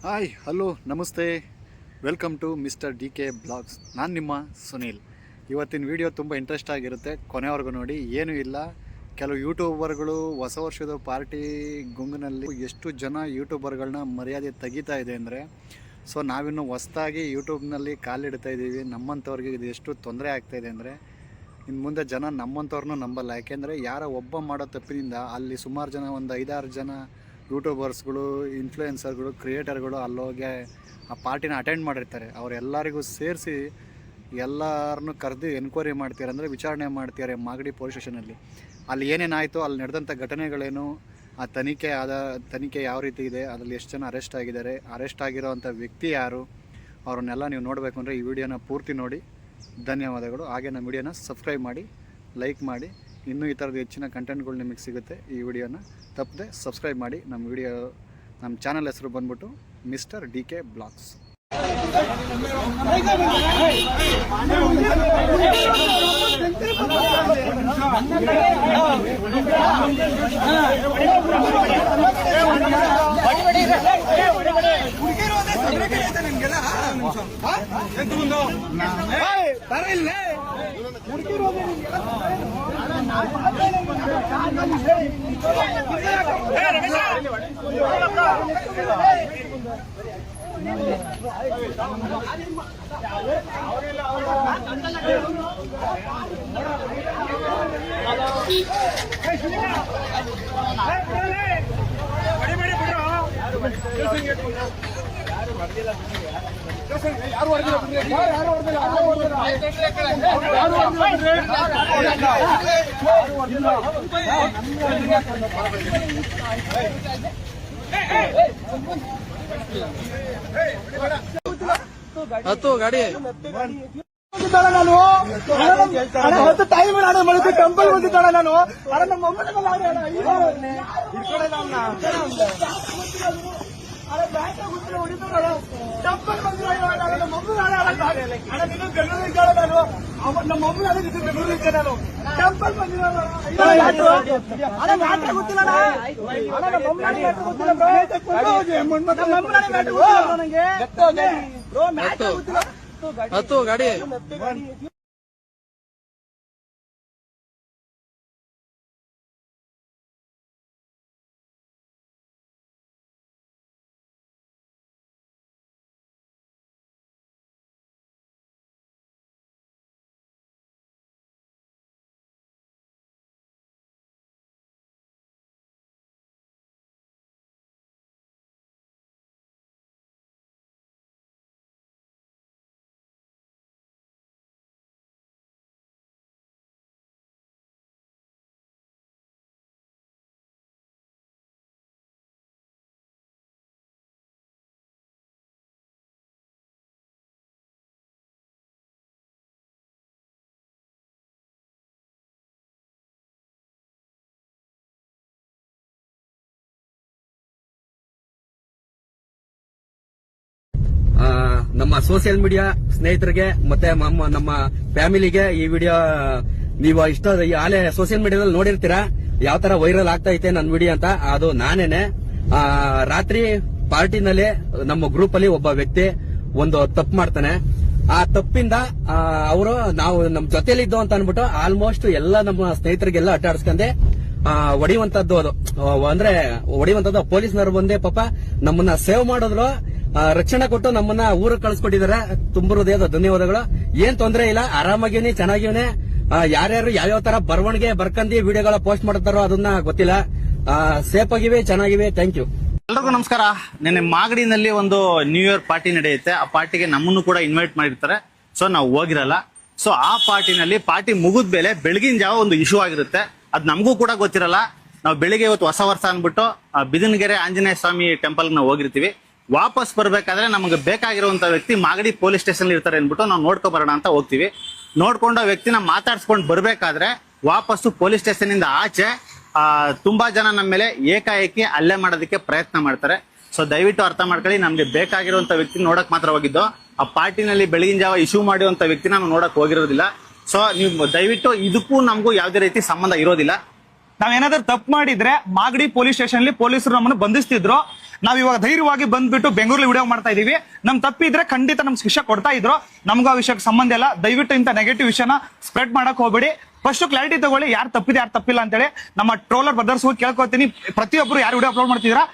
Hi hello ನಮಸ್ತೆ, welcome to mister D K blogs. ನಾನು ನಿಮ್ಮ ಸುನೀಲ್. ಇವತ್ತಿನ ವಿಡಿಯೋ ತುಂಬ ಇಂಟ್ರೆಸ್ಟ್ ಆಗಿರುತ್ತೆ, ಕೊನೆವರೆಗೂ ನೋಡಿ. ಏನೂ ಇಲ್ಲ, ಕೆಲವು ಯೂಟ್ಯೂಬರ್ಗಳು ಹೊಸ ವರ್ಷದ ಪಾರ್ಟಿ ಗುಂಗಿನಲ್ಲಿ ಎಷ್ಟು ಜನ ಯೂಟ್ಯೂಬರ್ಗಳನ್ನ ಮರ್ಯಾದೆ ತೆಗಿತಾ ಇದೆ ಅಂದರೆ, ಸೊ ನಾವಿನ್ನು ಹೊಸ್ದಾಗಿ ಯೂಟ್ಯೂಬ್ನಲ್ಲಿ ಕಾಲಿಡ್ತಾ ಇದ್ದೀವಿ. ನಮ್ಮಂಥವ್ರಿಗೆ ಇದು ಎಷ್ಟು ತೊಂದರೆ ಆಗ್ತಾಯಿದೆ ಅಂದರೆ, ಇನ್ನು ಮುಂದೆ ಜನ ನಮ್ಮಂಥವ್ರನ್ನೂ ನಂಬಲ್ಲ. ಯಾಕೆಂದರೆ ಯಾರೋ ಒಬ್ಬ ಮಾಡೋ ತಪ್ಪಿನಿಂದ ಅಲ್ಲಿ ಸುಮಾರು ಜನ, ಒಂದು 5-6 ಜನ ಯೂಟ್ಯೂಬರ್ಸ್ಗಳು, ಇನ್ಫ್ಲೂಯೆನ್ಸರ್ಗಳು, ಕ್ರಿಯೇಟರ್ಗಳು ಅಲ್ಲೋಗಿ ಆ ಪಾರ್ಟಿನ ಅಟೆಂಡ್ ಮಾಡಿರ್ತಾರೆ. ಅವರೆಲ್ಲರಿಗೂ ಸೇರಿಸಿ ಎಲ್ಲರನ್ನೂ ಕರೆದು ಎನ್ಕ್ವೈರಿ ಮಾಡ್ತಾರೆ, ಅಂದರೆ ವಿಚಾರಣೆ ಮಾಡ್ತಾರೆ ಮಾಗಡಿ ಪೊಲೀಸ್ ಸ್ಟೇಷನಲ್ಲಿ. ಅಲ್ಲಿ ಏನೇನಾಯಿತು, ಅಲ್ಲಿ ನಡೆದಂಥ ಘಟನೆಗಳೇನು, ಆ ತನಿಖೆ ಯಾವ ರೀತಿ ಇದೆ, ಅದರಲ್ಲಿ ಎಷ್ಟು ಜನ ಅರೆಸ್ಟ್ ಆಗಿದ್ದಾರೆ, ಅರೆಸ್ಟ್ ಆಗಿರೋವಂಥ ವ್ಯಕ್ತಿ ಯಾರು, ಅವ್ರನ್ನೆಲ್ಲ ನೀವು ನೋಡಬೇಕು ಅಂದರೆ ಈ ವಿಡಿಯೋನ ಪೂರ್ತಿ ನೋಡಿ. ಧನ್ಯವಾದಗಳು. ಹಾಗೆ ನಮ್ಮ ವಿಡಿಯೋನ ಸಬ್ಸ್ಕ್ರೈಬ್ ಮಾಡಿ, ಲೈಕ್ ಮಾಡಿ. ಇನ್ನೂ ಈ ಥರದ ಹೆಚ್ಚಿನ ಕಂಟೆಂಟ್ಗಳು ನಿಮಗೆ ಸಿಗುತ್ತೆ. ಈ ವಿಡಿಯೋನ ತಪ್ಪದೆ ಸಬ್ಸ್ಕ್ರೈಬ್ ಮಾಡಿ. ನಮ್ಮ ಚಾನಲ್ ಹೆಸರು ಬಂದ್ಬಿಟ್ಟು ಮಿಸ್ಟರ್ ಡಿ ಕೆ ಬ್ಲಾಗ್ಸ್. ಹತ್ತು ಗಾಡಿ ನಾನು ಟೈಮ್ ಟೆಂಪಲ್ ಬಂದಿದ್ದಾಳೆ. ನಾನು ನಮ್ಮ ಹತ್ತು ಗಾಡಿ ನಮ್ಮ ಸೋಷಿಯಲ್ ಮೀಡಿಯಾ ಸ್ನೇಹಿತರಿಗೆ ಮತ್ತೆ ನಮ್ಮ ಫ್ಯಾಮಿಲಿಗೆ ಈ ವಿಡಿಯೋ ನೀವು ಆಲೆ ಸೋಷಿಯಲ್ ಮೀಡಿಯಾದಲ್ಲಿ ನೋಡಿರ್ತೀರಾ ಯಾವ ತರ ವೈರಲ್ ಆಗ್ತಾ ಐತೆ ನನ್ನ ವಿಡಿಯೋ ಅಂತ. ಅದು ನಾನೇನೆ. ರಾತ್ರಿ ಪಾರ್ಟಿನಲ್ಲಿ ನಮ್ಮ ಗ್ರೂಪ್ ಅಲ್ಲಿ ಒಬ್ಬ ವ್ಯಕ್ತಿ ಒಂದು ತಪ್ಪು ಮಾಡ್ತಾನೆ. ಆ ತಪ್ಪಿಂದ ನಾವು ನಮ್ಮ ಜೊತೆಲಿದ್ದು ಅಂತ ಅನ್ಬಿಟ್ಟು ಆಲ್ಮೋಸ್ಟ್ ಎಲ್ಲ ನಮ್ಮ ಸ್ನೇಹಿತರಿಗೆಲ್ಲ ಅಡ್ಡಾಡ್ಸ್ಕೊಂಡೆ ಹೊಡಿಯುವಂತದ್ದು. ಅದು ಅಂದ್ರೆ ಹೊಡಿಯುವಂತದ್ದು ಪೊಲೀಸ್ನವರು ಬಂದೆ ಪಾಪ ನಮ್ಮನ್ನ ಸೇವ್ ಮಾಡಿದ್ರು, ರಕ್ಷಣೆ ಕೊಟ್ಟು ನಮ್ಮನ್ನ ಊರಿಗೆ ಕಳಿಸ್ಕೊಟ್ಟಿದ್ದಾರೆ. ತುಂಬ ಹೃದಯದ ಧನ್ಯವಾದಗಳು. ಏನ್ ತೊಂದರೆ ಇಲ್ಲ, ಆರಾಮಾಗಿವ್ನಿ, ಚೆನ್ನಾಗಿವ್ನೆ. ಯಾರ್ಯಾರು ಯಾವ್ಯಾವ ತರ ಬರವಣಿಗೆ ಬರ್ಕಂದಿ ವಿಡಿಯೋಗಳ ಪೋಸ್ಟ್ ಮಾಡ್ತಾರೋ ಅದನ್ನ ಗೊತ್ತಿಲ್ಲ. ಸೇಫ್ ಆಗಿವೆ, ಚೆನ್ನಾಗಿವೆ. Thank you. ಎಲ್ರಿಗೂ ನಮಸ್ಕಾರ. ನಿನ್ನೆ ಮಾಗಡಿನಲ್ಲಿ ಒಂದು ನ್ಯೂ ಇಯರ್ ಪಾರ್ಟಿ ನಡೆಯುತ್ತೆ. ಆ ಪಾರ್ಟಿಗೆ ನಮ್ಮನ್ನು ಕೂಡ ಇನ್ವೈಟ್ ಮಾಡಿರ್ತಾರೆ. ಸೊ ನಾವು ಹೋಗಿರಲ್ಲ. ಸೊ ಆ ಪಾರ್ಟಿ ಮುಗಿದ ಮೇಲೆ ಬೆಳಗಿನ ಜಾವ ಒಂದು ಇಶ್ಯೂ ಆಗಿರುತ್ತೆ. ಅದ್ ನಮಗೂ ಕೂಡ ಗೊತ್ತಿರಲ್ಲ. ನಾವು ಬೆಳಿಗ್ಗೆ ಇವತ್ತು ಹೊಸ ವರ್ಷ ಅನ್ಬಿಟ್ಟು ಬಿದನಗೆರೆ ಆಂಜನೇಯ ಸ್ವಾಮಿ ಟೆಂಪಲ್ ನಾವು ಹೋಗಿರ್ತೀವಿ. ವಾಪಸ್ ಬರ್ಬೇಕಾದ್ರೆ ನಮಗೆ ಬೇಕಾಗಿರುವಂತ ವ್ಯಕ್ತಿ ಮಾಗಡಿ ಪೊಲೀಸ್ ಸ್ಟೇಷನ್ ಇರ್ತಾರೆ ಅನ್ಬಿಟ್ಟು ನಾವು ನೋಡ್ಕೊ ಬರೋಣ ಅಂತ ಹೋಗ್ತೀವಿ. ನೋಡ್ಕೊಂಡು ಆ ವ್ಯಕ್ತಿನ ಮಾತಾಡ್ಸ್ಕೊಂಡು ಬರ್ಬೇಕಾದ್ರೆ ವಾಪಸ್ಸು ಪೊಲೀಸ್ ಸ್ಟೇಷನ್ ಇಂದ ಆಚೆ ತುಂಬಾ ಜನ ನಮ್ಮ ಮೇಲೆ ಏಕಾಏಕಿ ಹಲ್ಲೆ ಮಾಡೋದಕ್ಕೆ ಪ್ರಯತ್ನ ಮಾಡ್ತಾರೆ. ಸೊ ದಯವಿಟ್ಟು ಅರ್ಥ ಮಾಡ್ಕೊಳ್ಳಿ, ನಮ್ಗೆ ಬೇಕಾಗಿರುವಂತ ವ್ಯಕ್ತಿ ನೋಡಕ್ ಮಾತ್ರ ಹೋಗಿದ್ದು. ಆ ಪಾರ್ಟಿನಲ್ಲಿ ಬೆಳಗಿನ ಜಾವ ಇಶ್ಯೂ ಮಾಡುವಂತ ವ್ಯಕ್ತಿ ನಾವು ನೋಡಕ್ ಹೋಗಿರೋದಿಲ್ಲ. ಸೊ ನೀವು ದಯವಿಟ್ಟು ಇದಕ್ಕೂ ನಮಗೂ ಯಾವುದೇ ರೀತಿ ಸಂಬಂಧ ಇರೋದಿಲ್ಲ. ನಾವೇನಾದ್ರೂ ತಪ್ಪು ಮಾಡಿದ್ರೆ ಮಾಗಡಿ ಪೊಲೀಸ್ ಸ್ಟೇಷನ್ ಅಲ್ಲಿ ಪೊಲೀಸರು ನಮ್ಮನ್ನು ಬಂಧಿಸ್ತಿದ್ರು. ನಾವ್ ಇವಾಗ ಧೈರ್ಯವಾಗಿ ಬಂದ್ಬಿಟ್ಟು ಬೆಂಗಳೂರಲ್ಲಿ ವಿಡಿಯೋ ಮಾಡ್ತಾ ಇದೀವಿ. ನಮ್ ತಪ್ಪಿದ್ರೆ ಖಂಡಿತ ನಮ್ ಶಿಕ್ಷೆ ಕೊಡ್ತಾ ಇದ್ರು. ನಮ್ಗೆ ಆ ವಿಷಯಕ್ಕೆ ಸಂಬಂಧ ಇಲ್ಲ. ದಯವಿಟ್ಟು ಇಂಥ ನೆಗೆಟಿವ್ ವಿಷಯನ ಸ್ಪ್ರೆಡ್ ಮಾಡಕ್ ಹೋಗ್ಬೇಡಿ. ಫಸ್ಟ್ ಕ್ಲಾರಿಟಿ ತಗೊಳ್ಳಿ, ಯಾರು ತಪ್ಪಿದೆ ಯಾರು ತಪ್ಪಿಲ್ಲ ಅಂತೇಳಿ. ನಮ್ಮ ಟ್ರೋಲರ್ ಬ್ರದರ್ಸ್ ಕೇಳ್ಕೊತೀನಿ, ಪ್ರತಿಯೊಬ್ರು ಯಾರು ವಿಡಿಯೋ ಅಪ್ಲೋಡ್ ಮಾಡ್ತಿದ್ದೀರಾ